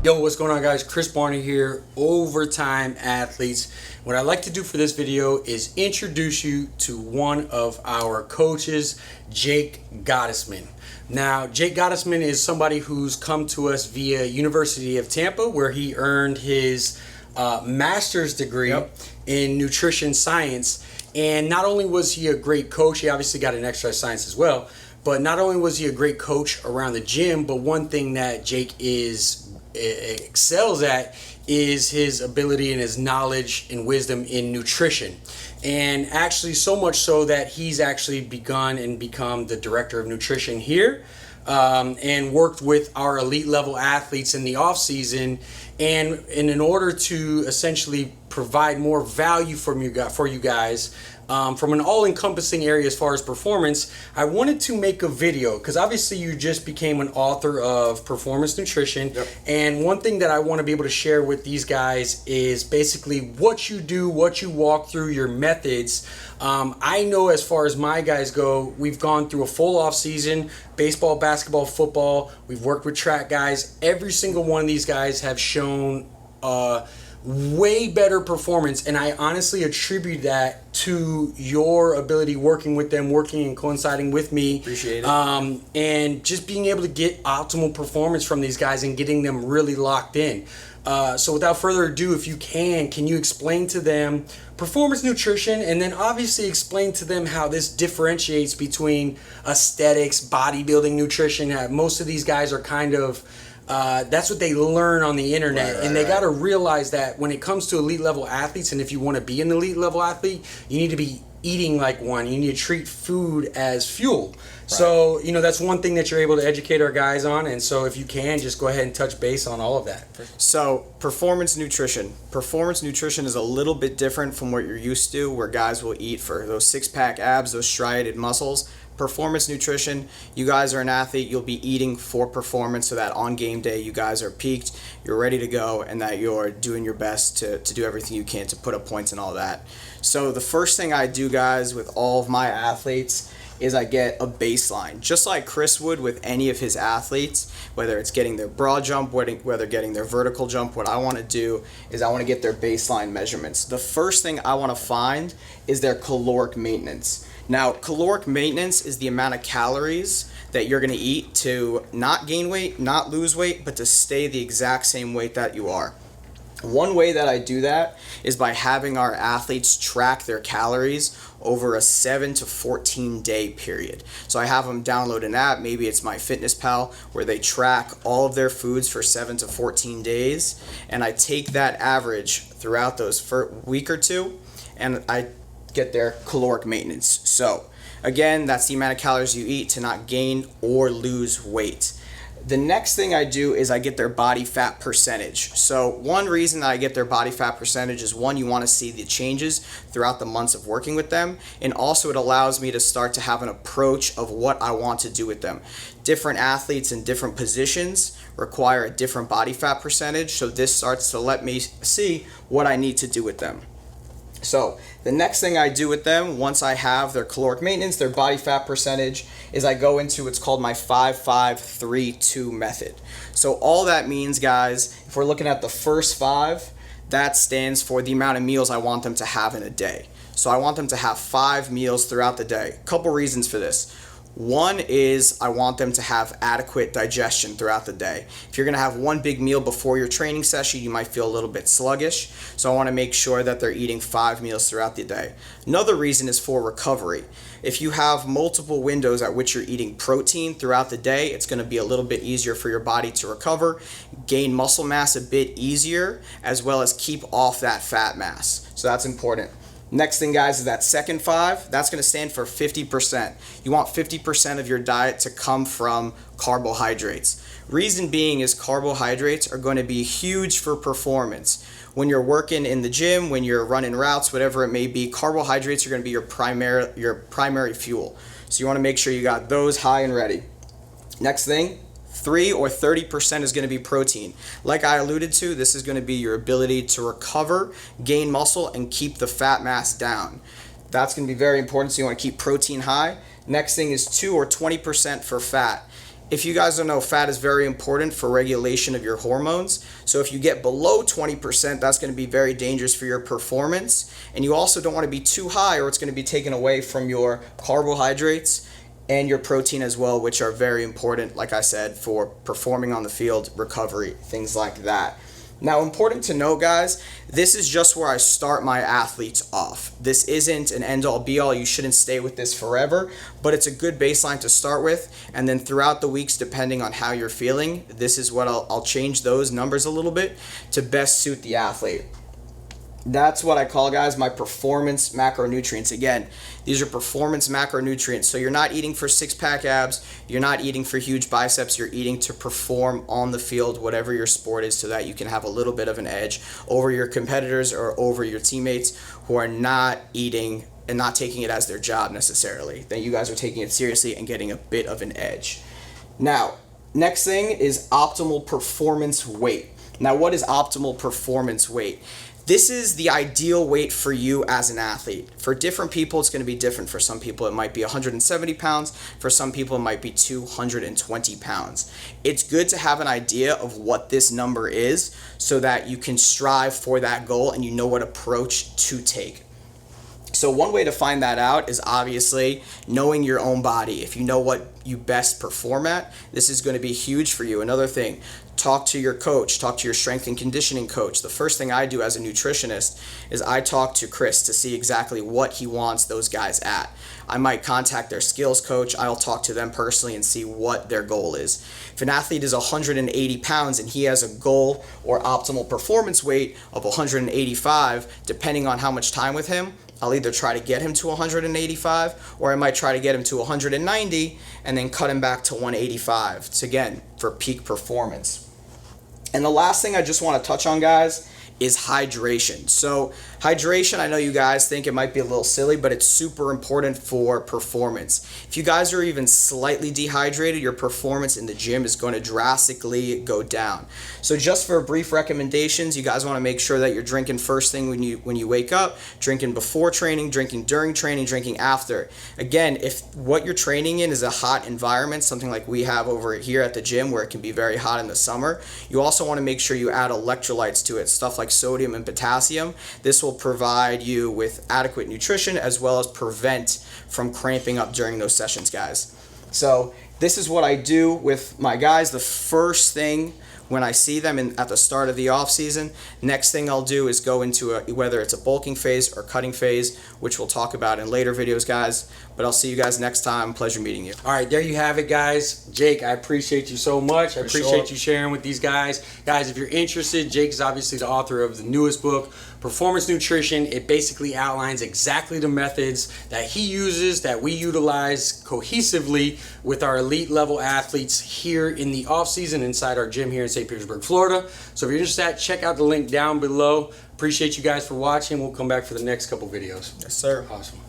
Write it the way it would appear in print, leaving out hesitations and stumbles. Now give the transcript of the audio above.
Yo, what's going on, guys? Chris Barney here, Overtime Athletes. What I'd like to do for this video is introduce you to one of our coaches, Jake Gottesman. Now, Jake Gottesman is somebody who's come to us via University of Tampa, where he earned his master's degree in nutrition science. And not only was he a great coach, he obviously got an exercise science as well, but not only was he a great coach around the gym, but one thing that Jake excels at is his ability and his knowledge and wisdom in nutrition. And actually so much so that he's actually begun and become the director of nutrition here, and worked with our elite level athletes in the off season, and in order to essentially provide more value for you guys, from an all-encompassing area as far as performance, I wanted to make a video because obviously you just became an author of Performance Nutrition. And one thing that I want to be able to share with these guys is basically what you do, what you walk through, your methods. I know as far as my guys go, we've gone through a full off season, baseball, basketball, football. We've worked with track guys. Every single one of these guys have shown way better performance, and I honestly attribute that to your ability working with them, working and coinciding with me. Appreciate it. And just being able to get optimal performance from these guys and getting them really locked in. So without further ado, if you can you explain to them performance nutrition, and then obviously explain to them how this differentiates between aesthetics, bodybuilding nutrition. Most of these guys are kind of that's what they learn on the internet, and they got to realize that when it comes to elite level athletes, and if you want to be an elite level athlete, you need to be eating like one. You need to treat food as fuel. So, that's one thing that you're able to educate our guys on, and so if you can, just go ahead and touch base on all of that. So, performance nutrition. Performance nutrition is a little bit different from what you're used to, where guys will eat for those six-pack abs, those striated muscles. Performance nutrition, you guys are an athlete, you'll be eating for performance so that on game day you guys are peaked, you're ready to go, and that you're doing your best to do everything you can to put up points and all that. So the first thing I do, guys, with all of my athletes is I get a baseline, just like Chris would with any of his athletes, whether it's getting their broad jump, whether getting their vertical jump. What I want to do is I want to get their baseline measurements. The first thing I want to find is their caloric maintenance. Now, caloric maintenance is the amount of calories that you're going to eat to not gain weight, not lose weight, but to stay the exact same weight that you are. One way that I do that is by having our athletes track their calories over a 7 to 14 day period. So I have them download an app, maybe it's MyFitnessPal, where they track all of their foods for 7 to 14 days, and I take that average throughout those week or two, and I get their caloric maintenance. So again, that's the amount of calories you eat to not gain or lose weight. The next thing I do is I get their body fat percentage. So one reason that I get their body fat percentage is, one, you want to see the changes throughout the months of working with them, and also it allows me to start to have an approach of what I want to do with them. Different athletes in different positions require a different body fat percentage, so this starts to let me see what I need to do with them. So the next thing I do with them, once I have their caloric maintenance, their body fat percentage, is I go into what's called my 5-5-3-2 method. So all that means, guys, if we're looking at the first 5, that stands for the amount of meals I want them to have in a day. So I want them to have 5 meals throughout the day. A couple reasons for this. One is I want them to have adequate digestion throughout the day. If you're going to have one big meal before your training session, you might feel a little bit sluggish. So I want to make sure that they're eating 5 meals throughout the day. Another reason is for recovery. If you have multiple windows at which you're eating protein throughout the day, it's going to be a little bit easier for your body to recover, gain muscle mass a bit easier, as well as keep off that fat mass. So that's important. Next thing, guys, is that second 5. That's going to stand for 50%. You want 50% of your diet to come from carbohydrates. Reason being is carbohydrates are going to be huge for performance. When you're working in the gym, when you're running routes, whatever it may be, carbohydrates are going to be your primary fuel. So you want to make sure you got those high and ready. Next thing, 3 or 30% is going to be protein. Like I alluded to, this is going to be your ability to recover, gain muscle, and keep the fat mass down. That's going to be very important, so you want to keep protein high. Next thing is 2 or 20% for fat. if you guys don't know, fat is very important for regulation of your hormones. So if you get below 20%, that's going to be very dangerous for your performance. And you also don't want to be too high, or it's going to be taken away from your carbohydrates and your protein as well, which are very important, like I said, for performing on the field, recovery, things like that. Now, important to know, guys, this is just where I start my athletes off. This isn't an end-all be-all. You shouldn't stay with this forever, but it's a good baseline to start with. And then throughout the weeks, depending on how you're feeling, this is what I'll change those numbers a little bit to best suit the athlete. That's what I call, guys, my performance macronutrients. Again, these are performance macronutrients. So you're not eating for six-pack abs. You're not eating for huge biceps. You're eating to perform on the field, whatever your sport is, so that you can have a little bit of an edge over your competitors or over your teammates who are not eating and not taking it as their job necessarily. Then you guys are taking it seriously and getting a bit of an edge. Now, next thing is optimal performance weight. Now, what is optimal performance weight? This is the ideal weight for you as an athlete. For different people, it's going to be different. For some people, it might be 170 pounds. For some people, it might be 220 pounds. It's good to have an idea of what this number is so that you can strive for that goal and you know what approach to take. So one way to find that out is obviously knowing your own body. If you know what you best perform at, this is going to be huge for you. Another thing, talk to your coach, talk to your strength and conditioning coach. The first thing I do as a nutritionist is I talk to Chris to see exactly what he wants those guys at. I might contact their skills coach. I'll talk to them personally and see what their goal is. If an athlete is 180 pounds and he has a goal or optimal performance weight of 185, depending on how much time with him, I'll either try to get him to 185 or I might try to get him to 190 and then cut him back to 185. It's again for peak performance. And the last thing I just want to touch on, guys, is hydration. So hydration, I know you guys think it might be a little silly, but it's super important for performance. If you guys are even slightly dehydrated, your performance in the gym is going to drastically go down. So just for brief recommendations, you guys want to make sure that you're drinking first thing when you wake up, drinking before training, drinking during training, drinking after. Again, if what you're training in is a hot environment, something like we have over here at the gym where it can be very hot in the summer, you also want to make sure you add electrolytes to it, stuff like sodium and potassium. This will provide you with adequate nutrition as well as prevent from cramping up during those sessions, guys. So this is what I do with my guys. The first thing when I see them at the start of the off season, next thing I'll do is go into whether it's a bulking phase or cutting phase, which we'll talk about in later videos, guys. But I'll see you guys next time. Pleasure meeting you. All right, there you have it, guys. Jake, I appreciate you so much. I appreciate you sharing with these guys. Guys, if you're interested, Jake is obviously the author of the newest book, Performance Nutrition. It basically outlines exactly the methods that he uses, that we utilize cohesively with our elite level athletes here in the off season inside our gym here in St. Petersburg, Florida. So if you're interested, check out the link down below. Appreciate you guys for watching. We'll come back for the next couple videos. Yes, sir. Awesome.